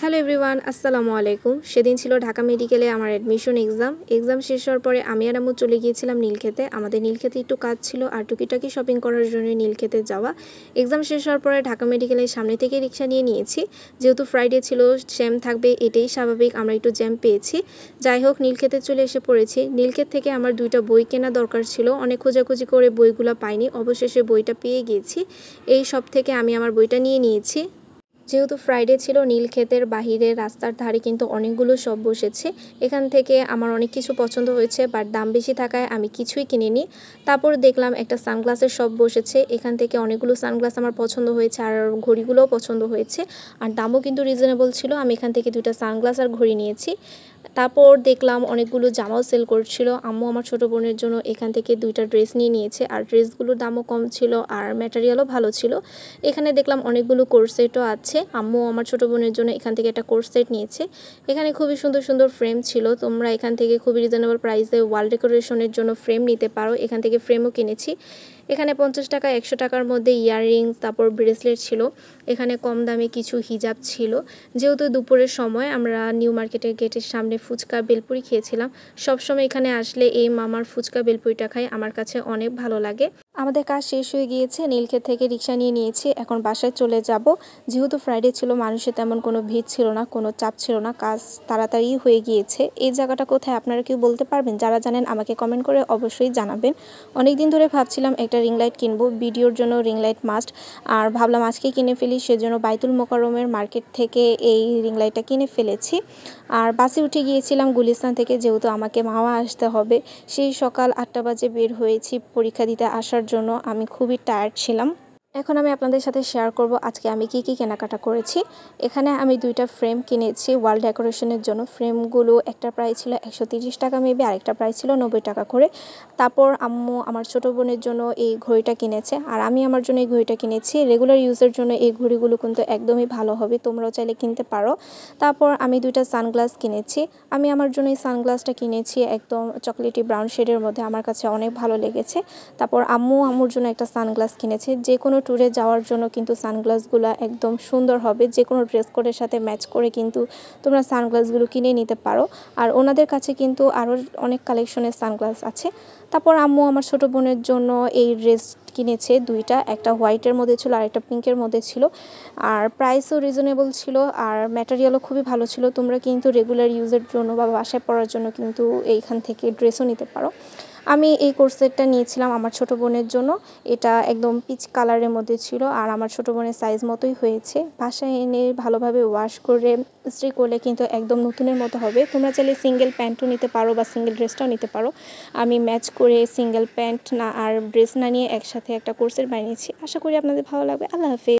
Hello everyone, আসসালামু আলাইকুম। সেদিন ছিল ঢাকা মেডিকেলে আমার অ্যাডমিশন এক্সাম শেষ হওয়ার পরে আমি আর আম্মু চলে গিয়েছিলাম নীলক্ষেতে। আমাদের নীলক্ষেতে একটু কাজ ছিল আর টুকিটাকি শপিং করার জন্য নীলক্ষেতে যাওয়া। এক্সাম শেষ হওয়ার পরে ঢাকা মেডিকেলের সামনে থেকে রিক্সা নিয়ে নিয়েছি। যেহেতু ফ্রাইডে ছিল, জ্যাম থাকবে এটাই স্বাভাবিক, আমরা একটু জ্যাম পেয়েছি। যাই হোক, নীলক্ষেতে চলে এসে পড়েছি। নীলক্ষেত থেকে আমার 2টা বই কেনা দরকার ছিল, অনেক খোঁজাখুঁজি করে বইগুলো পাইনি, অবশেষে বইটা পেয়ে গিয়েছি। এই সব থেকে আমি আমার বইটা নিয়ে নিয়েছি। যেহেতু ফ্রাইডে ছিল, নীলক্ষেতের বাহিরে রাস্তার ধারে কিন্তু অনেকগুলো শপ বসেছে। এখান থেকে আমার অনেক কিছু পছন্দ হয়েছে, বাট দাম বেশি থাকায় আমি কিছুই কিনিনি। তারপর দেখলাম একটা সানগ্লাসের শপ বসেছে, এখান থেকে অনেকগুলো সানগ্লাস আমার পছন্দ হয়েছে আর ঘড়িগুলোও পছন্দ হয়েছে, আর দামও কিন্তু রিজনেবল ছিল। আমি এখান থেকে 2টা সানগ্লাস আর ঘড়ি নিয়েছি। তারপর দেখলাম অনেকগুলো জামাও সেল করছিল। আম্মু আমার ছোটো বোনের জন্য এখান থেকে 2টা ড্রেস নিয়ে নিয়েছে, আর ড্রেসগুলোর দামও কম ছিল আর ম্যাটেরিয়ালও ভালো ছিল। এখানে দেখলাম অনেকগুলো কোর্স সেটও আছে। আম্মু আমার ছোটো বোনের জন্য এখান থেকে একটা কোর্স সেট নিয়েছে। এখানে খুবই সুন্দর সুন্দর ফ্রেম ছিল, তোমরা এখান থেকে খুবই রিজনেবল প্রাইসে ওয়াল ডেকোরেশনের জন্য ফ্রেম নিতে পারো। এখান থেকে ফ্রেমও কিনেছি। এখানে 50 টাকা 100 টাকার মধ্যে ইয়াররিংস, তারপর ব্রেসলেট ছিল। এখানে কম দামে কিছু হিজাব ছিল। যেহেতু দুপুরের সময় আমরা নিউ মার্কেটের গেটের সামনে ফুচকা বেলপুরি খেয়েছিলাম। সবসময় এখানে আসলে এই মামার ফুচকা বেলপুরিটা খাই, আমার কাছে অনেক ভালো লাগে। আমাদের কাজ শেষ হয়ে গিয়েছে, নীলক্ষেত থেকে রিক্সা নিয়ে নিয়েছি, এখন বাসায় চলে যাব। যেহেতু ফ্রাইডে ছিল, মানুষের তেমন কোনো ভিড় ছিল না, কোনো চাপ ছিল না, কাজ তাড়াতাড়ি হয়ে গিয়েছে। এই জায়গাটা কোথায় আপনারা কেউ বলতে পারবেন? যারা জানেন আমাকে কমেন্ট করে অবশ্যই জানাবেন। অনেক দিন ধরে ভাবছিলাম একটা রিং লাইট কিনবো, ভিডিওর জন্য রিং লাইট মাস্ট, আর ভাবলাম আজকে কিনে ফেলি। সেজন্য বাইতুল মোকাররমের মার্কেট থেকে এই রিং লাইটটা কিনে ফেলেছি। আর বাসে উঠে গিয়েছিলাম গুলিস্তান থেকে, যেহেতু আমাকে মাওয়া আসতে হবে। সেই সকাল 8টা বাজে বের হয়েছি পরীক্ষা দিতে আসার জন্য। আমি খুবই টায়ার্ড ছিলাম। এখন আমি আপনাদের সাথে শেয়ার করব আজকে আমি কি কি কেনাকাটা করেছি। এখানে আমি 2টা ফ্রেম কিনেছি ওয়াল ডেকোরেশনের জন্য। ফ্রেমগুলো একটা প্রাইস ছিল 130 টাকা মেবি, আরেকটা প্রাইস ছিল 90 টাকা করে। তারপর আম্মু আমার ছোটো বোনের জন্য এই ঘড়িটা কিনেছে, আর আমি আমার জন্য এই ঘড়িটা কিনেছি। রেগুলার ইউজের জন্য এই ঘড়িগুলো কিন্তু একদমই ভালো হবে, তোমরাও চাইলে কিনতে পারো। তারপর আমি 2টা সানগ্লাস কিনেছি। আমি আমার জন্য এই সানগ্লাসটা কিনেছি একদম চকলেটি ব্রাউন শেডের মধ্যে, আমার কাছে অনেক ভালো লেগেছে। তারপর আম্মুর জন্য একটা সানগ্লাস কিনেছি। যে কোনো ট্যুরে যাওয়ার জন্য কিন্তু সানগ্লাসগুলো একদম সুন্দর হবে, যে কোনো ড্রেস কোডের সাথে ম্যাচ করে কিন্তু তোমরা সানগ্লাসগুলো কিনে নিতে পারো। আর ওনাদের কাছে কিন্তু আরও অনেক কালেকশনের সানগ্লাস আছে। তারপর আম্মু আমার ছোটো বোনের জন্য এই ড্রেস কিনেছে 2টা, একটা হোয়াইটের মধ্যে ছিল আর একটা পিঙ্কের মধ্যে ছিল, আর প্রাইসও রিজনেবল ছিল আর ম্যাটেরিয়ালও খুবই ভালো ছিল। তোমরা কিন্তু রেগুলার ইউজের জন্য বা বাসায় পরার জন্য কিন্তু এইখান থেকে ড্রেসও নিতে পারো। আমি এই কোর্সেটটা নিয়েছিলাম আমার ছোটো বোনের জন্য। এটা একদম পিচ কালারের মধ্যে ছিল আর আমার ছোটো বোনের সাইজ মতোই হয়েছে। বাসায় এনে ভালোভাবে ওয়াশ করে ইস্ত্রি করলে কিন্তু একদম নতুনের মতো হবে। তোমরা চাইলে সিঙ্গেল প্যান্টও নিতে পারো বা সিঙ্গেল ড্রেসটাও নিতে পারো। আমি ম্যাচ করে সিঙ্গেল প্যান্ট না আর ড্রেস না নিয়ে একসাথে একটা কোর্সেট বানিয়েছি। আশা করি আপনাদের ভালো লাগবে। আল্লাহ হাফেজ।